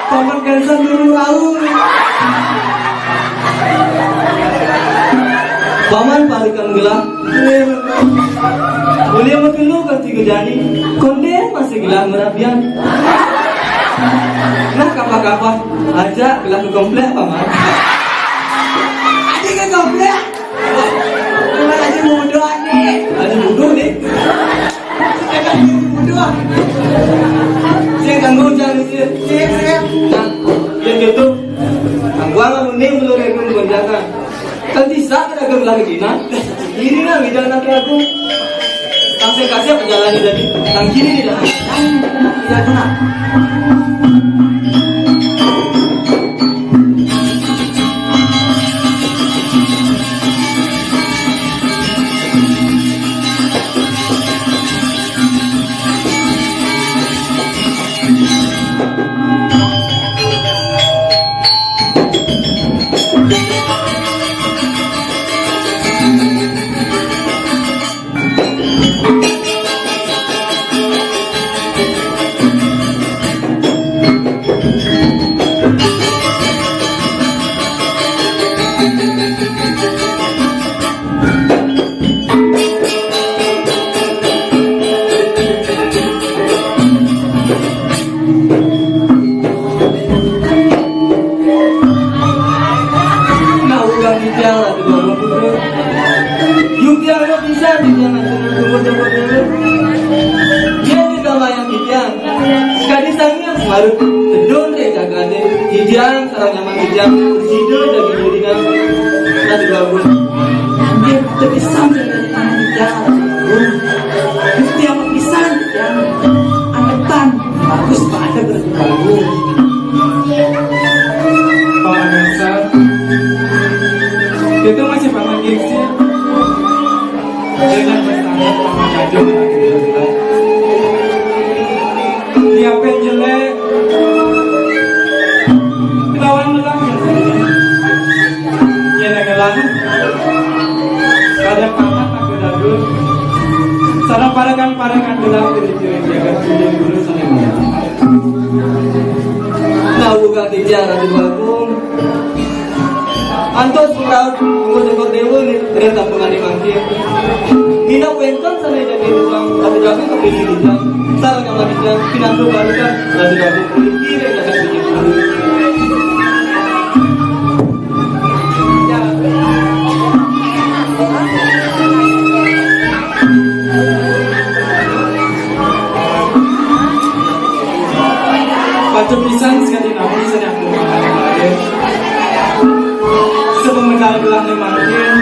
paman kansan dulu tahu. Paman parikan gelang. Boleh makin lu kerti kejani. Konde masih gelang merabian. Nah kapal aja gelang ke komplek paman. Aja ke komplek. Aja muda nih. Aja muda nih. Saya ganggu jangan sih. Nah, yang gitu. Gua nggak mending belum rekam kerjakan. Kan bisa kita gelar gina. Ini lah bidang anak aku. Langsung kasih perjalanan dari tang kiri di dalam. Ya kena. Baru tedon deh jagane hijang sarang nyaman hijang tersido jadi jadinya nanti bagus dia terpisah dari tangan hijang bukti yang pisah yang anetan bagus pada bergabung Pak Anessa itu masih paman gengsi dengan bertanya paman kajong siapa yang jelek lawan melang ya ngelang pada paman aku dadu sarang parakan gelang dari jaga tujuan dulu sama nah buka kijang adu bagong antos peraut ngode dewa nih ternyata pengali mangkir Nina penton sana jadi tukang tapi jaga kepilih kijang sarang yang lagi kijang pinatu barukan lalu jaga kiri jaga kijang dulu Pacung pisan sekali namun sedang kemarin sebelum mengenal gelang lemarin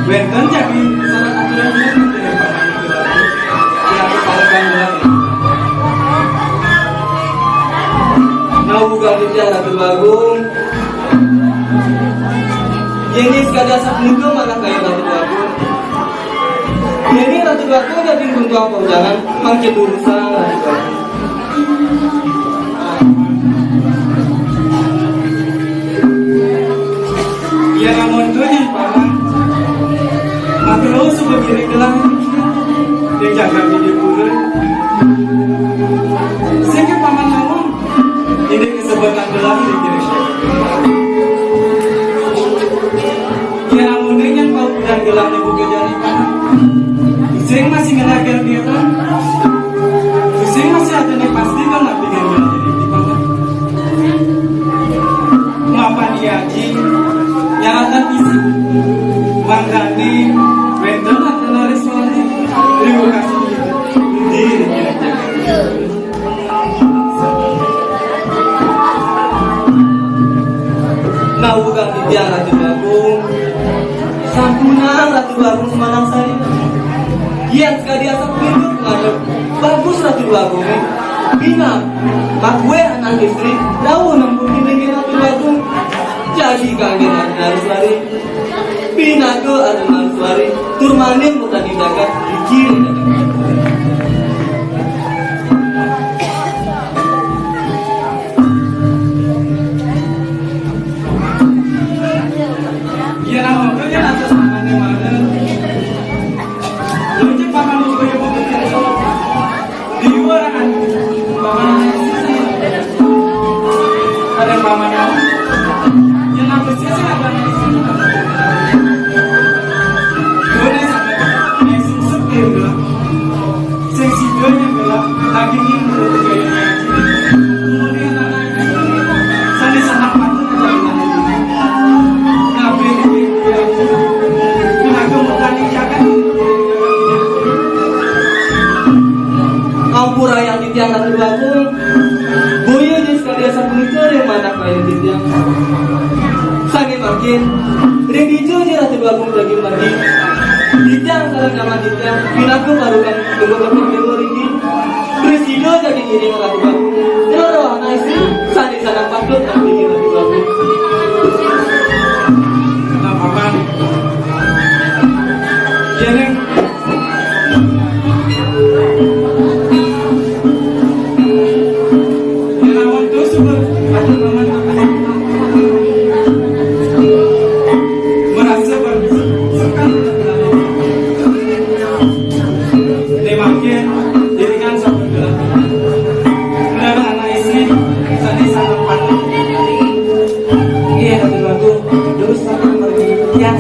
Wenten jadi salah aturannya dari paman itu yang kepalakan gelang nah bukan bicara Ratu Bagong ini sekadar sabnudo mana kayak Ratu Bagong ini Ratu Bagong jadi untuk apa jangan mangkit urusan Ratu Bagong ya namun tuh nih paman makro sebagai gelang dia jaga di bulan sehingga paman namun ini kesempatan gelang di kiri ya namun yang kau punya gelang di buku jadi paman sehingga masih ngelagar dia kan sehingga masih ada nih pasti kan nggak pengen gelang jadi paman ngapa dia haji nyalakan isi manggani wendel atau lari suara terima kasih diri nah bukan dia Ratu Bagong sampuna Ratu Bagong semalam saya yang sekali asap hidup ngadep bagus Ratu Bagong bina mak gue anak istri tahu nembung ini Ratu Bagong jadi kangen harus lari bina ke harus lari turmanin mudah tindakan dikiri ya nama gue kan atas tangannya mana jadi paman gue yang mau di luar kan paman pamannya yang nafasnya sih ada di sini boleh sangat langsung sepir lah sensitifnya adalah lagi ini menurut gayanya kemudian anaknya sana sangat patut ada nah beli nah kemudian jangan Ampura yang ditiang ratu bagong boyo di sekali asal kulitur yang mana kaya ditiang sangi makin rendijo di ratu bagong lagi mandi ditiang salah nama ditiang pinaku barukan kegogotan memori ini presido jadi ngiring ratu bagong Doro anak istri sani sana patut nanti ratu bagong nah paman jadi merasa bersekali demakin dirikan sampai gelar benar anak istri tadi sangat patut iya ratu bagong terus sama pergi yang